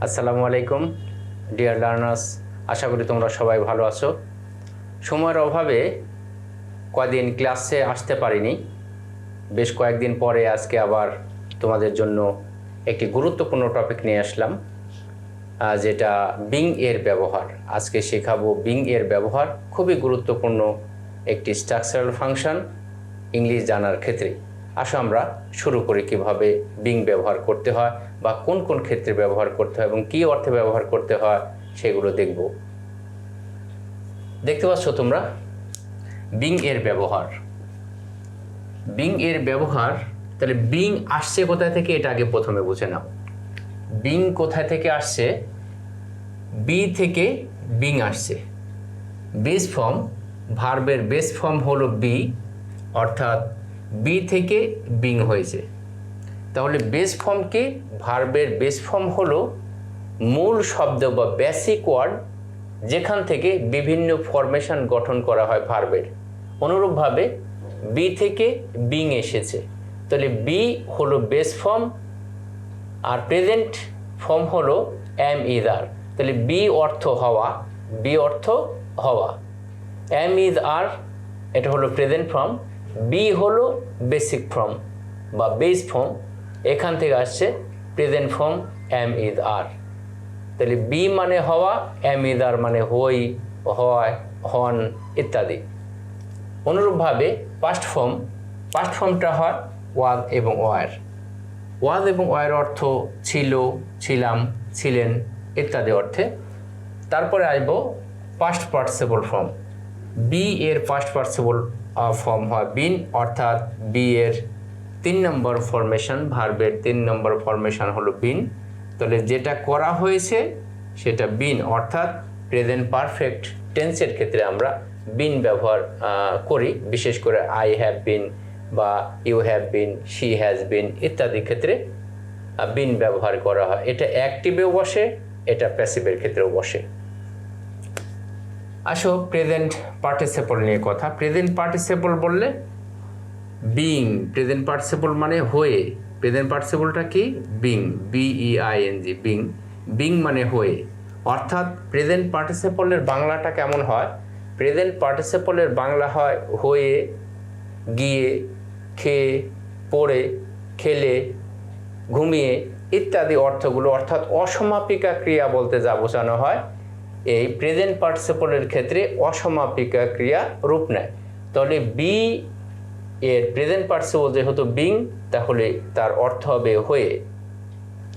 আসসালামু আলাইকুম dear learners, আশা করি তোমরা সবাই ভালো আছো। সময়ের অভাবে কয়েকদিন ক্লাসে আসতে পারিনি। বেশ কয়েকদিন পরে আজকে আবার তোমাদের জন্য একটি গুরুত্বপূর্ণ টপিক নিয়ে আসলাম, যেটা বিং এর ব্যবহার। আজকে শেখাবো বিং এর ব্যবহার, খুবই গুরুত্বপূর্ণ একটি স্ট্রাকচারাল ফাংশন ইংলিশ জানার ক্ষেত্রে। আসো আমরা শুরু করি কিভাবে বিং ব্যবহার করতে হয় বা কোন কোন ক্ষেত্রে ব্যবহার করতে হয় এবং কী অর্থে ব্যবহার করতে হয় সেগুলো দেখব। দেখতে পাচ্ছ তোমরা বিং এর ব্যবহার। বিং এর ব্যবহার, তাহলে বিং আসছে কোথায় থেকে এটা আগে প্রথমে বুঝে নাও। বিং কোথায় থেকে আসছে? বি থেকে বিং আসছে। বেস ফর্ম, ভার্বের বেস ফর্ম হলো বি, অর্থাৎ বি থেকে বিং হয়েছে। তাহলে বেস ফর্মকে, ভার্বের বেস ফর্ম হলো মূল শব্দ বা বেসিক ওয়ার্ড, যেখান থেকে বিভিন্ন ফরমেশন গঠন করা হয় ভার্বের। অনুরূপভাবে বি থেকে বিং এসেছে, তাহলে বি হলো বেস ফর্ম আর প্রেজেন্ট ফর্ম হলো এম ইজ আর। তাহলে বি অর্থ হওয়া, বি অর্থ হওয়া, এম ইজ আর এটা হলো প্রেজেন্ট ফর্ম, বি হলো বেসিক ফর্ম বা বেস ফর্ম, এখান থেকে আসছে প্রেজেন্ট ফর্ম এম ইজ আর। তাহলে বি মানে হওয়া, এম ইজ আর মানে হই, হয়, হন ইত্যাদি। অনুরূপভাবে পাস্ট ফর্মটা হয় ওয়াজ এবং ওয়ার। ওয়াজ এবং ওয়ার অর্থ ছিল, ছিলাম, ছিলেন ইত্যাদি অর্থে। তারপরে আসবো পাস্ট পার্টিসিপল ফর্ম। বি এর পাস্ট পার্টিসিপল ফর্ম হয় বিন, অর্থাৎ বি এর 3 নম্বর ফরমেশন, ভার্বের 3 নম্বর ফরমেশন হলো বিন। তাহলে যেটা করা হয়েছে সেটা বিন, অর্থাৎ প্রেজেন্ট পারফেক্ট টেন্সের ক্ষেত্রে আমরা বিন ব্যবহার করি। বিশেষ করে আই হ্যাভ বিন বা you have been, she has been ইত্যাদি ক্ষেত্রে বিন ব্যবহার করা হয়। এটা অ্যাক্টিভেও বসে, এটা প্যাসিভের ক্ষেত্রেও বসে। আসো প্রেজেন্ট পার্টিসিপল নিয়ে কথা। প্রেজেন্ট পার্টিসিপল বললে বিং, প্রেজেন্ট পার্টিসিপল মানে হয়ে। প্রেজেন্ট পার্টিসিপলটা কি? Being, BEING, being. বিং মানে হয়ে, অর্থাৎ প্রেজেন্ট পার্টিসিপলের বাংলাটা কেমন হয়? প্রেজেন্ট পার্টিসিপলের বাংলা হয় হয়ে, গিয়ে, খেয়ে, পড়ে, খেলে, ঘুমিয়ে ইত্যাদি অর্থগুলো, অর্থাৎ অসমাপিকা ক্রিয়া বলতে যা বোঝানো হয়, এই প্রেজেন্ট পার্টিসিপলের ক্ষেত্রে অসমাপিকা ক্রিয়া রূপ নেয়। তাহলে বি এর প্রেজেন্ট পার্টিসিপল যেহেতু বিং, তাহলে তার অর্থ হবে হয়ে।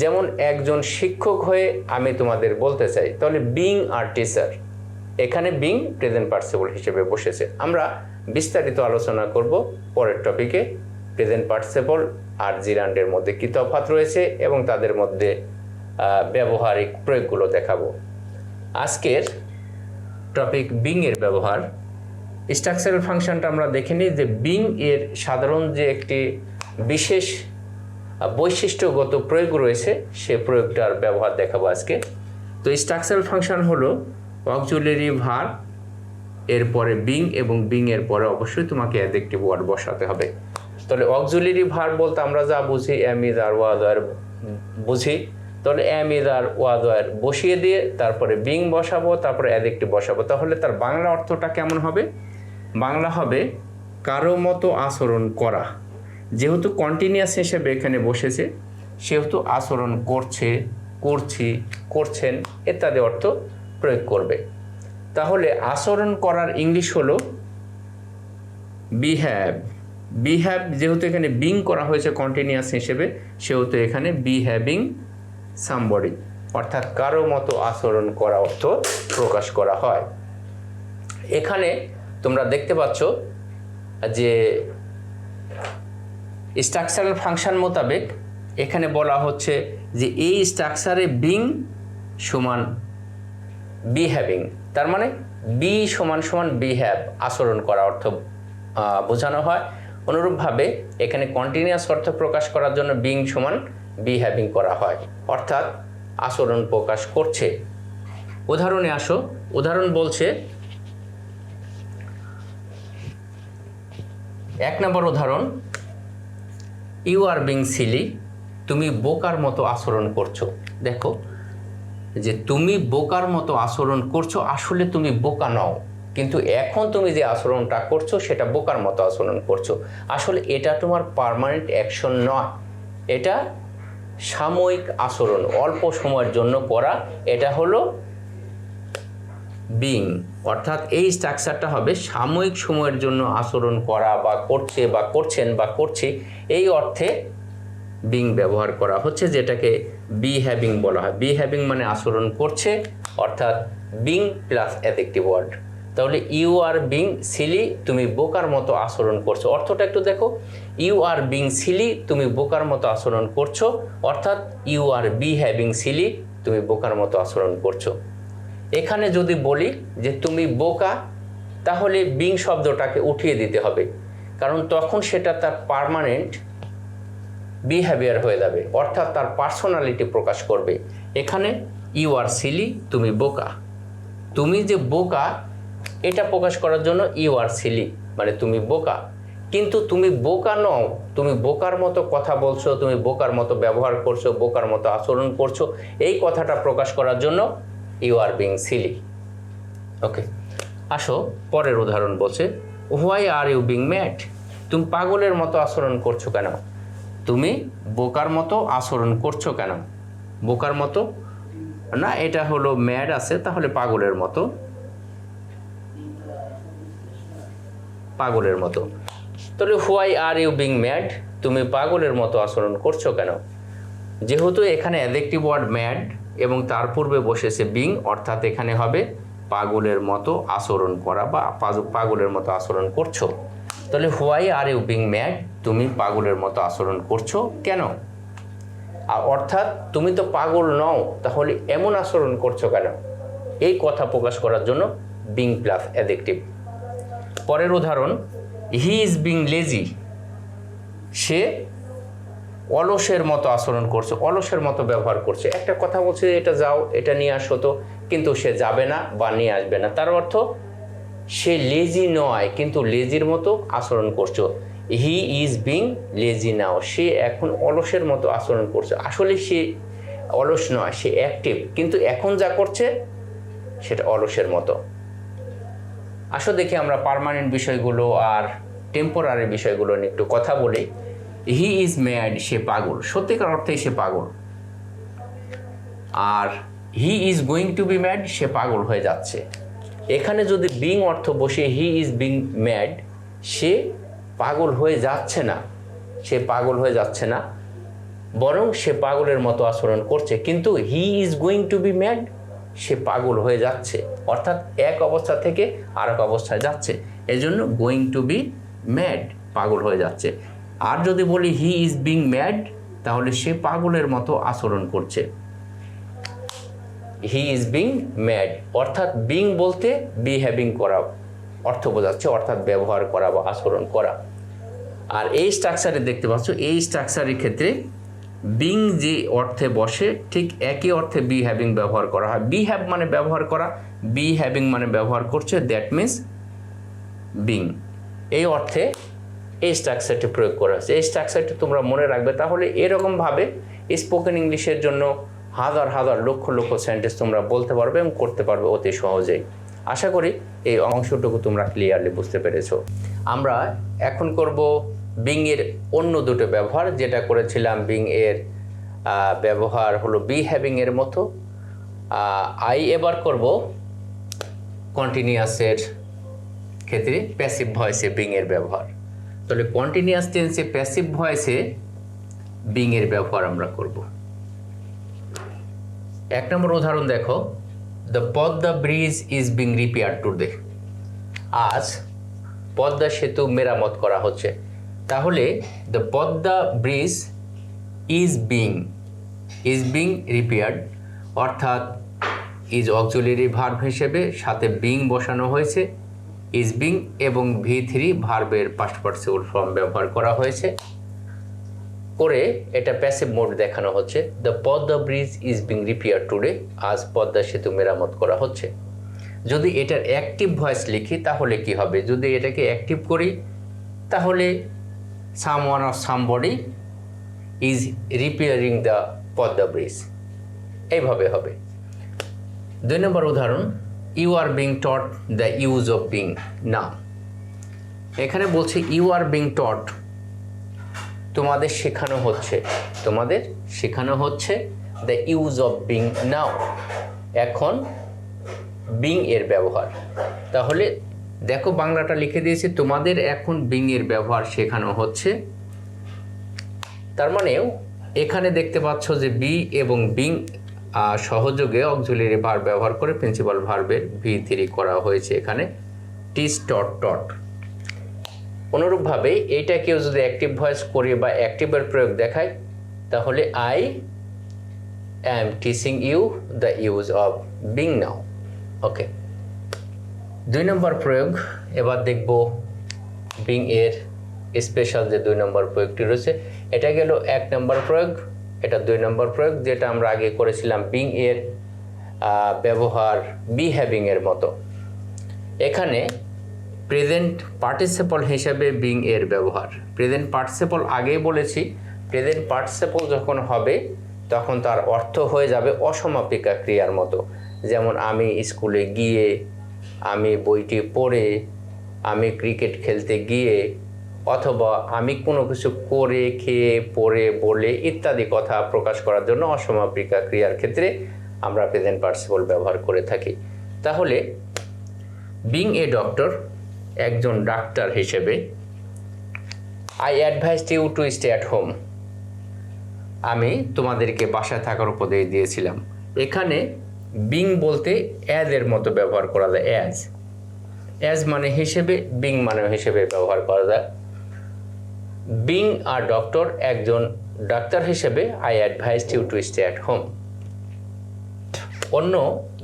যেমন একজন শিক্ষক হয়ে আমি তোমাদের বলতে চাই, তাহলে বিং আর টিচার, এখানে বিং প্রেজেন্ট পার্টিসিপল হিসেবে বসেছে। আমরা বিস্তারিত আলোচনা করব পরের টপিকে। প্রেজেন্ট পার্টিসিপল আর জিরান্ডের মধ্যে কী তফাৎ রয়েছে এবং তাদের মধ্যে ব্যবহারিক প্রয়োগগুলো দেখাবো। আজকের টপিক বিং এর ব্যবহার। স্ট্রাকচারাল ফাংশনটা আমরা দেখে নিই যে বিং এর সাধারণ যে একটি বিশেষ বৈশিষ্ট্যগত প্রয়োগ রয়েছে, সে প্রয়োগটার ব্যবহার দেখাবো আজকে। তো স্ট্রাকচারাল ফাংশন হলো অক্সিলারি ভার্ব, এরপরে বিং এবং বিং এর পরে অবশ্যই তোমাকে অ্যাডজেক্টিভ ওয়ার্ড বসাতে হবে। তাহলে অক্সিলারি ভার্ব বলতে আমরা যা বুঝি, এম ইজ আর, ওয়াজ আর বুঝি। তাহলে এম ইজ আর, ওয়াজ আর বসিয়ে দিয়ে তারপরে বিং বসাবো, তারপরে অ্যাডজেক্টিভ বসাবো। তাহলে তার বাংলা অর্থটা কেমন হবে? বাংলা হবে কারো মতো আচরণ করা। যেহেতু কন্টিনিউয়াস হিসেবে এখানে বসেছে, সেহেতু আচরণ করছে, করছি, করছেন ইত্যাদি অর্থ প্রয়োগ করবে। তাহলে আচরণ করার ইংলিশ হলো বিহেভ। বিহেভ যেহেতু এখানে বিং করা হয়েছে কন্টিনিউয়াস হিসেবে, সেহেতু এখানে বিহেভিং সামবডি, অর্থাৎ কারো মতো আচরণ করা অর্থ প্রকাশ করা হয়। এখানে তোমরা দেখতে পাচ্ছ যে স্ট্রাকচারাল ফাংশন মোতাবেক এখানে বলা হচ্ছে যে এই স্ট্রাকচারে বিং সমান বিহেভিং, তার মানে বি সমান সমান বিহেভ, আচরণ করা অর্থ বোঝানো হয়। অনুরূপভাবে এখানে কন্টিনিউয়াস অর্থ প্রকাশ করার জন্য বিং সমান বিহেভিং করা হয়, অর্থাৎ আচরণ প্রকাশ করছে। উদাহরণে আসো। উদাহরণ বলছে, 1 নম্বর উদাহরণ, ইউ আর বিং সিলি, তুমি বোকার মতো আচরণ করছো। দেখো যে তুমি বোকার মতো আচরণ করছো, আসলে তুমি বোকা নও, কিন্তু এখন তুমি যে আচরণটা করছো সেটা বোকার মতো আচরণ করছো। আসলে এটা তোমার পার্মানেন্ট অ্যাকশন নয়, এটা সাময়িক আচরণ, অল্প সময়ের জন্য করা। এটা হলো বিং, অর্থাৎ এই স্ট্রাকচারটা হবে সাময়িক সময়ের জন্য আচরণ করা বা করছে বা করছেন বা করছে, এই অর্থে বিং ব্যবহার করা হচ্ছে, যেটাকে বি হ্যাভিং বলা হয়। বি হ্যাভিং মানে আচরণ করছে, অর্থাৎ বিং প্লাস অ্যাডজেক্টিভ ওয়ার্ড। তাহলে ইউ আর বিং সিলি, তুমি বোকার মতো আচরণ করছো, অর্থটা একটু দেখো। ইউ আর বিং সিলি, তুমি বোকার মতো আচরণ করছো, অর্থাৎ you are behaving silly, তুমি বোকার মতো আচরণ করছো। এখানে যদি বলি যে তুমি বোকা, তাহলে বিং শব্দটাকে উঠিয়ে দিতে হবে, কারণ তখন সেটা তার পার্মানেন্ট বিহেভিয়ার হয়ে যাবে, অর্থাৎ তার পার্সোনালিটি প্রকাশ করবে। এখানে ইউ আর সিলি, তুমি বোকা, তুমি যে বোকা এটা প্রকাশ করার জন্য ইউ আর সিলি মানে তুমি বোকা, কিন্তু তুমি বোকা নও, তুমি বোকার মতো কথা বলছো, তুমি বোকার মতো ব্যবহার করছো, বোকার মতো আচরণ করছো, এই কথাটা প্রকাশ করার জন্য you are being silly. Okay, আসো পরের উদাহরণ বলছে, why are you being mad, তুমি পাগলের মতো আচরণ করছো কেন? তুমি বোকার মতো আচরণ করছো কেন? বোকার মতো না, এটা হলো ম্যাড আছে, তাহলে পাগলের মতো, পাগলের মতো। তাহলে why are you being mad, তুমি পাগলের মতো আচরণ করছো কেন? যেহেতু এখানে অ্যাডজেক্টিভ ওয়ার্ড ম্যাড এবং তার পূর্বে বসেছে বিং, অর্থাৎ এখানে হবে পাগলের মতো আচরণ করা বা পাগলের মতো আচরণ করছো। তাহলে why are you being mad, তুমি পাগলের মতো আচরণ করছো কেন? অর্থাৎ তুমি তো পাগল নও, তাহলে এমন আচরণ করছো কেন? এই কথা প্রকাশ করার জন্য বিং প্লাস অ্যাডজেক্টিভ। পরের উদাহরণ, হি ইজ বিং লেজি, সে অলসের মতো আচরণ করছে, অলসের মতো ব্যবহার করছে। একটা কথা বলছে এটা যাও, এটা নিয়ে আসো তো, কিন্তু সে যাবে না বা নিয়ে আসবে না, তার অর্থ সে লেজি নয়, কিন্তু লেজির মতো আচরণ করছো। হি ইজ বিং লেজি নাও, সে এখন অলসের মতো আচরণ করছে, আসলে সে অলস নয়, সে অ্যাক্টিভ, কিন্তু এখন যা করছে সেটা অলসের মতো। আসো দেখি আমরা পার্মানেন্ট বিষয়গুলো আর টেম্পোরারি বিষয়গুলো নিয়ে একটু কথা বলি। হি ইজ ম্যাড, সে পাগল, সত্যিকার অর্থে সে পাগল। আর he is going to be mad, সে পাগল হয়ে যাচ্ছে। এখানে যদি বিং অর্থ বসে হি ইজ বিং ম্যাড, সে পাগল হয়ে যাচ্ছে না, সে পাগল হয়ে যাচ্ছে না, বরং সে পাগলের মতো আচরণ করছে। কিন্তু he is going to be mad, সে পাগল হয়ে যাচ্ছে, অর্থাৎ এক অবস্থা থেকে আরেক অবস্থায় যাচ্ছে, এজন্য গোয়িং টু বি ম্যাড, পাগল হয়ে যাচ্ছে। আর যদি বলি হি ইজ বিং ম্যাড, তাহলে সে পাগলের মতো আচরণ করছে। হি ইজ বিং ম্যাড, অর্থাৎ বিং বলতে বি হ্যাভিং করা অর্থ বোঝাচ্ছে, অর্থাৎ ব্যবহার করা বা আচরণ করা। আর এই স্ট্রাকচারে দেখতে পাচ্ছ, এই স্ট্রাকচারের ক্ষেত্রে বিং যে অর্থে বসে ঠিক একই অর্থে বি হ্যাভিং ব্যবহার করা হয়। বি হ্যাভ মানে ব্যবহার করা, বি হ্যাভিং মানে ব্যবহার করছে, দ্যাট মিন্স বিং। এই অর্থে এই স্ট্রাকচারটি প্রয়োগ করা হয়েছে। এই স্ট্রাকচারটি তোমরা মনে রাখবে, তাহলে এরকমভাবে স্পোকেন ইংলিশের জন্য হাজার হাজার লক্ষ লক্ষ সেন্টেন্স তোমরা বলতে পারবে এবং করতে পারবে অতি সহজেই। আশা করি এই অংশটুকু তোমরা ক্লিয়ারলি বুঝতে পেরেছো। আমরা এখন করব বিং এর অন্য দুটো ব্যবহার, যেটা করেছিলাম বিং এর ব্যবহার হলো বি হ্যাভিং এর মতো। এবার করব কন্টিনিউয়াসের ক্ষেত্রে প্যাসিভ ভয়েসে বিং এর ব্যবহার। তাহলে কন্টিনিউয়াস টেন্সে প্যাসিভ ভয়েসে বিং এর ব্যবহার আমরা করব। এক নম্বর উদাহরণ দেখো, the Padma bridge is being repaired today, আজ পদ্মা সেতু মেরামত করা হচ্ছে। তাহলে the Padma bridge is being repaired, অর্থাৎ ইজ অক্সিলারি ভার্ব হিসেবে সাথে বিং বসানো হয়েছে, ইজ বিং এবং V3 ভার্বের পাস্ট পার্টিসিপল ফর্ম ব্যবহার করা হয়েছে, করে এটা প্যাসিভ মোড দেখানো হচ্ছে। The Padma bridge is being repaired today, আজ পদ্মা সেতু মেরামত করা হচ্ছে। যদি এটার অ্যাক্টিভ ভয়েস লিখি তাহলে কি হবে? যদি এটাকে অ্যাক্টিভ করি তাহলে someone or somebody is repairing the Padma bridge, এইভাবে হবে। 2 নম্বর উদাহরণ, you are being taught the use of being now. এখানে বলছে ইউ আর বিং টট, তোমাদের শেখানো হচ্ছে the use of being now, এখন বিং এর ব্যবহার। তাহলে দেখো বাংলাটা লিখে দিয়েছি, তোমাদের এখন বিং এর ব্যবহার শেখানো হচ্ছে। তার মানেও এখানে দেখতে পাচ্ছ যে বি এবং বিং সহযোগে অক্সিলারি ভার্ব ব্যবহার করে প্রিন্সিপাল ভার্বের V3 করা হয়েছে এখানে, টিচ টট টট। অনুরূপভাবে এইটাকেও যদি অ্যাক্টিভ ভয়েস করি বা অ্যাক্টিভের প্রয়োগ দেখাই, তাহলে I am teaching you the use of being now. Okay, 2 নম্বর প্রয়োগ এবার দেখব বিং এর স্পেশাল যে 2 নম্বর প্রয়োগটি রয়েছে। এটা গেল 1 নম্বর প্রয়োগ, এটা 2 নম্বর প্রয়োগ, যেটা আমরা আগে করেছিলাম বিং এর ব্যবহার বি হ্যাভিং এর মতো। এখানে প্রেজেন্ট পার্টিসিপল হিসেবে বিং এর ব্যবহার। প্রেজেন্ট পার্টিসিপল আগেই বলেছি, প্রেজেন্ট পার্টিসিপল যখন হবে তখন তার অর্থ হয়ে যাবে অসমাপিকা ক্রিয়ার মতো। যেমন আমি স্কুলে গিয়ে, আমি বইটি পড়ে, আমি ক্রিকেট খেলতে গিয়ে, অথবা আমি কোনো কিছু করে, খেয়ে, পড়ে, বলে ইত্যাদি কথা প্রকাশ করার জন্য অসমাপিকা ক্রিয়ার ক্ষেত্রে আমরা প্রেজেন্ট পার্টিসিপল ব্যবহার করে থাকি। তাহলে বিং এ ডক্টর, একজন ডাক্তার হিসেবে, I advised you to stay at home, আমি তোমাদেরকে বাসায় থাকার উপদেশ দিয়েছিলাম। এখানে বিং বলতে অ্যাজ এর মতো ব্যবহার করা যায়, অ্যাজ মানে হিসেবে, বিং মানে হিসেবে ব্যবহার করা যায়। বিং আ ডক্টর, একজন ডাক্তার হিসেবে, I advised you to stay at home. অন্য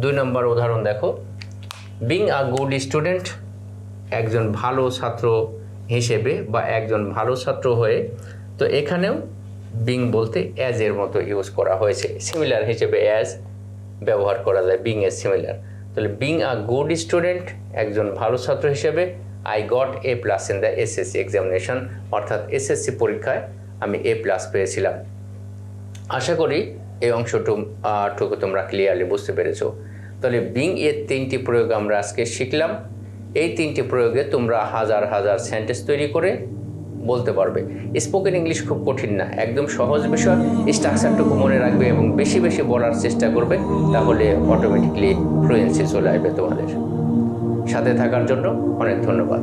2 নম্বর উদাহরণ দেখো, বিং আ গুড স্টুডেন্ট, একজন ভালো ছাত্র হিসেবে বা একজন ভালো ছাত্র হয়ে। তো এখানেও বিং বলতে অ্যাজ এর মতো ইউজ করা হয়েছে, সিমিলার হিসেবে অ্যাজ ব্যবহার করা যায়, বিং এর সিমিলার। তাহলে বিং আ গুড স্টুডেন্ট, একজন ভালো ছাত্র হিসেবে, I got A+ in the SSC examination, অর্থাৎ SSC পরীক্ষায় আমি A+ পেয়েছিলাম। আশা করি এই অংশটুকু তোমরা ক্লিয়ারলি বুঝতে পেরেছো। তাহলে বিং এর 3টি প্রয়োগ আমরা আজকে শিখলাম। এই 3টি প্রয়োগে তোমরা হাজার হাজার সেন্টেন্স তৈরি করে বলতে পারবে। স্পোকেন ইংলিশ খুব কঠিন না, একদম সহজ বিষয়। স্ট্রাকচারটুকু মনে রাখবে এবং বেশি বেশি বলার চেষ্টা করবে, তাহলে অটোমেটিকলি ফ্লুয়েন্সি চলে আসবে তোমাদের। সাথে থাকার জন্য অনেক ধন্যবাদ।